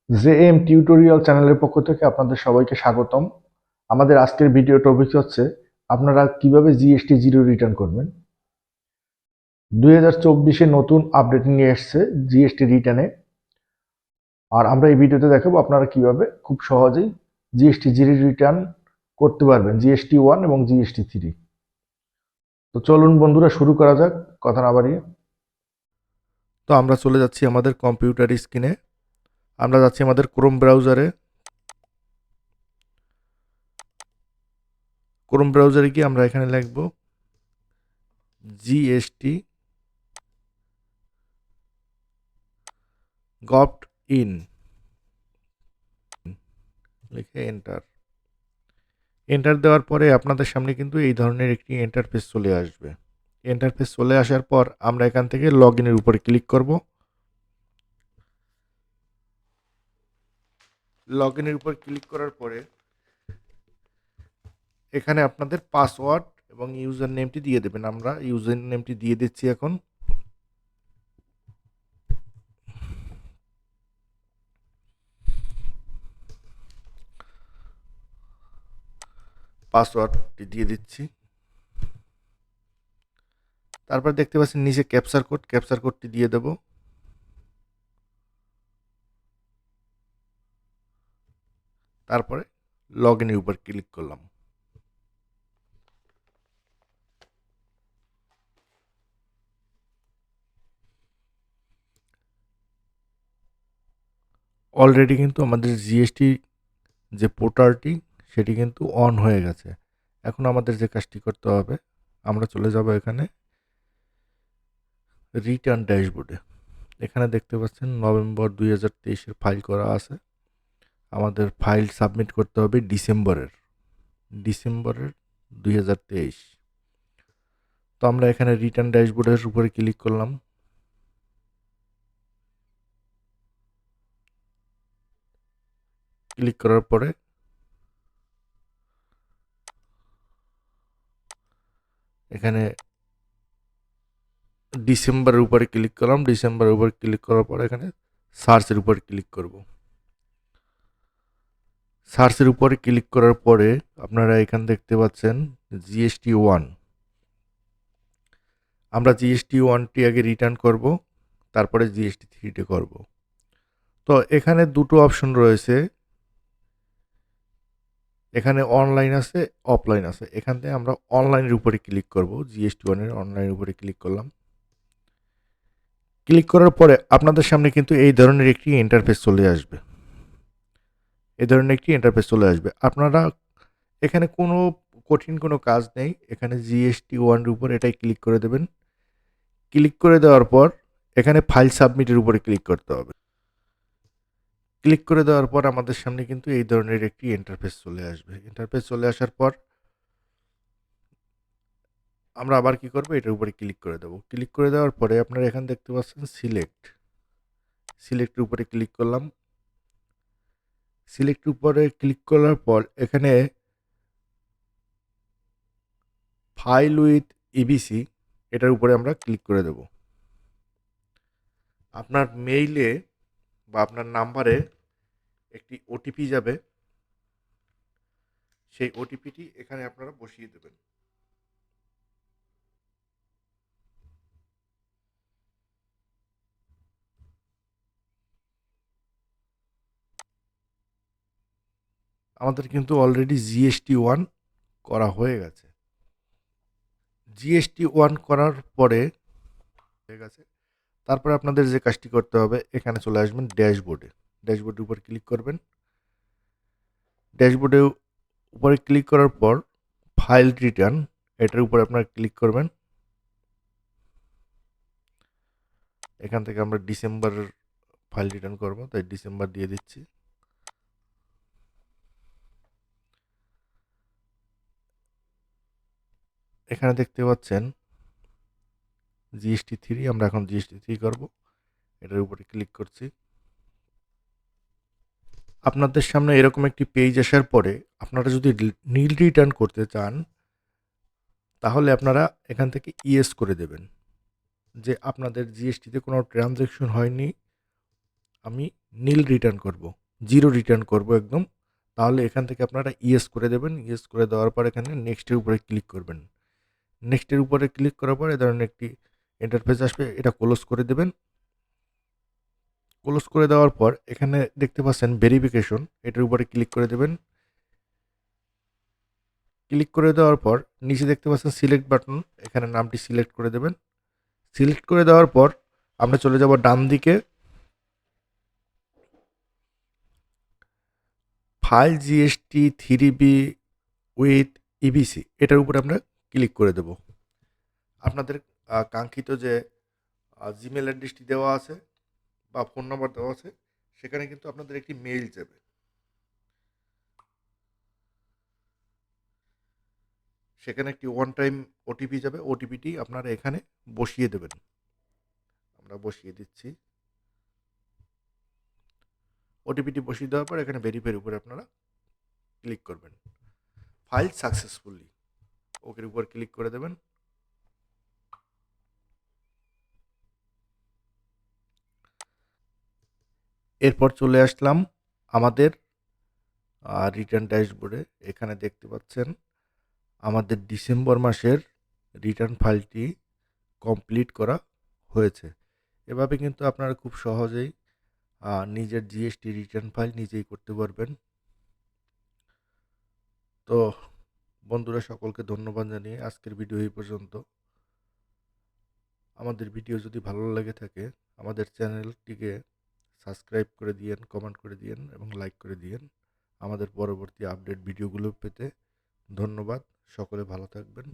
JM tutorial চ্যানেলের পক্ষ থেকে আপনাদের সবাইকে স্বাগতম। আমাদের আজকের ভিডিও টপিক হচ্ছে আপনারা কিভাবে জিএসটি জিরো রিটার্ন করবেন। 2024-এ নতুন আপডেট নিয়ে এসছে জিএসটি রিটার্নে, আর আমরা এই ভিডিওতে দেখাবো আপনারা কিভাবে খুব সহজেই জিএসটি জিরো রিটার্ন করতে পারবেন, জিএসটি 1 এবং জিএসটি 3। তো চলুন বন্ধুরা, শুরু করা যাক কথা না বাড়িয়ে। তো আমরা চলে যাচ্ছি আমাদের কম্পিউটার স্ক্রিনে। আমরা যাচ্ছি আমাদের ক্রোম ব্রাউজারে। ক্রোম ব্রাউজারে গিয়ে আমরা এখানে লিখব জিএসটি গভট ইন, লিখে এন্টার দেওয়ার পরে আপনাদের সামনে কিন্তু এই ধরনের একটি ইন্টারফেস চলে আসবে। ইন্টারফেস চলে আসার পর আমরা এখান থেকে লগ ইনের উপরে ক্লিক করব। লগ ইনের উপর ক্লিক করার পরে এখানে আপনাদের পাসওয়ার্ড এবং ইউজার নেমটি দিয়ে দেবেন। আমরা ইউজার নেমটি দিয়ে দিচ্ছি। এখন পাসওয়ার্ডটি দিয়ে দিচ্ছি। তারপর দেখতে পাচ্ছেন নিচে ক্যাপচার কোডটি দিয়ে দেব। তারপরে লগ ইনের উপর ক্লিক করলাম। অলরেডি কিন্তু আমাদের জিএসটি যে পোর্টালটি সেটি কিন্তু অন হয়ে গেছে। এখন আমাদের যে কাজটি করতে হবে, আমরা চলে যাব এখানে রিটার্ন ড্যাশবোর্ডে। এখানে দেখতে পাচ্ছেন নভেম্বর 2023-এর ফাইল করা আছে। আমাদের ফাইল সাবমিট করতে হবে ডিসেম্বরের 2023। তো আমরা এখানে রিটার্ন ড্যাশবোর্ডের উপরে ক্লিক করলাম। ক্লিক করার পরে এখানে ডিসেম্বরের উপরে ক্লিক করলাম। ডিসেম্বরের উপর ক্লিক করার পরে এখানে সার্চের উপর ক্লিক করব। সার্চের উপরে ক্লিক করার পরে আপনারা এখানে দেখতে পাচ্ছেন জিএসটি 1। আমরা জিএসটি 1টি আগে রিটার্ন করব, তারপরে জিএসটি 3টি করব। তো এখানে দুটো অপশন রয়েছে, এখানে অনলাইন আছে, অফলাইন আছে। এখান থেকে আমরা অনলাইনের উপরে ক্লিক করব। জিএসটি 1-এর অনলাইনের উপরে ক্লিক করলাম। ক্লিক করার পরে আপনাদের সামনে কিন্তু এই ধরনের একটি ইন্টারফেস চলে আসবে। আপনারা এখানে কোনো কঠিন কোনো কাজ নেই। এখানে জিএসটি 1-এর উপর এটাই ক্লিক করে দেবেন। ক্লিক করে দেওয়ার পর এখানে ফাইল সাবমিটের উপরে ক্লিক করতে হবে। ক্লিক করে দেওয়ার পর আমাদের সামনে কিন্তু এই ধরনের একটি ইন্টারফেস চলে আসবে। ইন্টারফেস চলে আসার পর আমরা আবার কি করব, এটার উপরে ক্লিক করে দেব। ক্লিক করে দেওয়ার পরে আপনারা এখানে দেখতে পাচ্ছেন সিলেক্টের উপরে ক্লিক করলাম। সিলেক্টের উপরে ক্লিক করার পর এখানে ফাইল উইথ ইবিসি এটার উপরে আমরা ক্লিক করে দেব। আপনার মেইলে বা আপনার নাম্বারে একটি ওটিপি যাবে, সেই ওটিপিটি এখানে আপনারা বসিয়ে দেবেন। আমাদের কিন্তু অলরেডি জিএসটি 1 করা হয়ে গেছে। জিএসটি 1 করার পরে হয়ে গেছে। তারপরে আপনাদের যে কাজটি করতে হবে, এখানে চলে আসবেন ড্যাশবোর্ডের উপর ক্লিক করবেন। ড্যাশবোর্ডের উপরে ক্লিক করার পর ফাইল রিটার্ন এটার উপরে আপনারা ক্লিক করবেন। এখান থেকে আমরা ডিসেম্বরের ফাইল রিটার্ন করব, তাই ডিসেম্বর দিয়ে দিচ্ছি। এখানে দেখতে পাচ্ছেন জিএসটি 3, আমরা এখন জিএসটি 3 করব। এটার উপরে ক্লিক করছি। আপনাদের সামনে এরকম একটি পেজ আসার পরে আপনারা যদি নীল রিটার্ন করতে চান, তাহলে আপনারা এখান থেকে ইয়েস করে দেবেন যে আপনাদের জিএসটিতে কোনো ট্রানজ্যাকশন হয়নি, আমি নীল রিটার্ন করব, 0 রিটার্ন করব একদম। তাহলে এখান থেকে আপনারা ইয়েস করে দেবেন। ইয়েস করে দেওয়ার পর এখানে নেক্সটের উপরে ক্লিক করবেন। নেক্সটের উপরে ক্লিক করার পর এ ধরনের একটি ইন্টারফেস আসবে, এটা ক্লোজ করে দেবেন। ক্লোজ করে দেওয়ার পর এখানে দেখতে পাচ্ছেন ভেরিফিকেশন, এটার উপরে ক্লিক করে দেবেন। ক্লিক করে দেওয়ার পর নিচে দেখতে পাচ্ছেন সিলেক্ট বাটন, এখানে নামটি সিলেক্ট করে দেবেন। সিলেক্ট করে দেওয়ার পর আমরা চলে যাব ডান দিকে, file GST 3B with EBC, এটার উপরে আমরা ক্লিক করে দেব। আপনাদের কাঙ্ক্ষিত যে জিমেল অ্যাড্রেসটি দেওয়া আছে বা ফোন নাম্বার দেওয়া আছে, সেখানে কিন্তু আপনাদের একটি মেইল যাবে। সেখানে একটি ওয়ান টাইম ওটিপি যাবে, ওটিপিটি আপনারা এখানে বসিয়ে দেবেন। আমরা বসিয়ে দিচ্ছি। ওটিপিটি বসিয়ে দেওয়ার পর এখানে ভেরিফাইয়ের উপরে আপনারা ক্লিক করবেন। ফাইল সাকসেসফুলি, ওকের উপর ক্লিক করে দেবেন। এরপর চলে আসলাম আমাদের রিটার্ন ড্যাশবোর্ডে। এখানে দেখতে পাচ্ছেন আমাদের ডিসেম্বর মাসের রিটার্ন ফাইলটি কমপ্লিট করা হয়েছে। এভাবে কিন্তু আপনারা খুব সহজেই নিজের জিএসটি রিটার্ন ফাইল নিজেই করতে পারবেন। তো বন্ধুরা, সকলকে ধন্যবাদ জানিয়ে আজকের ভিডিও এই পর্যন্ত। আমাদের ভিডিও যদি ভালো লেগে থাকে আমাদের চ্যানেলটিকে সাবস্ক্রাইব করে দিয়েন, কমেন্ট করে দিয়েন এবং লাইক করে দিয়েন আমাদের পরবর্তী আপডেট ভিডিওগুলো পেতে। ধন্যবাদ, সকলে ভালো থাকবেন।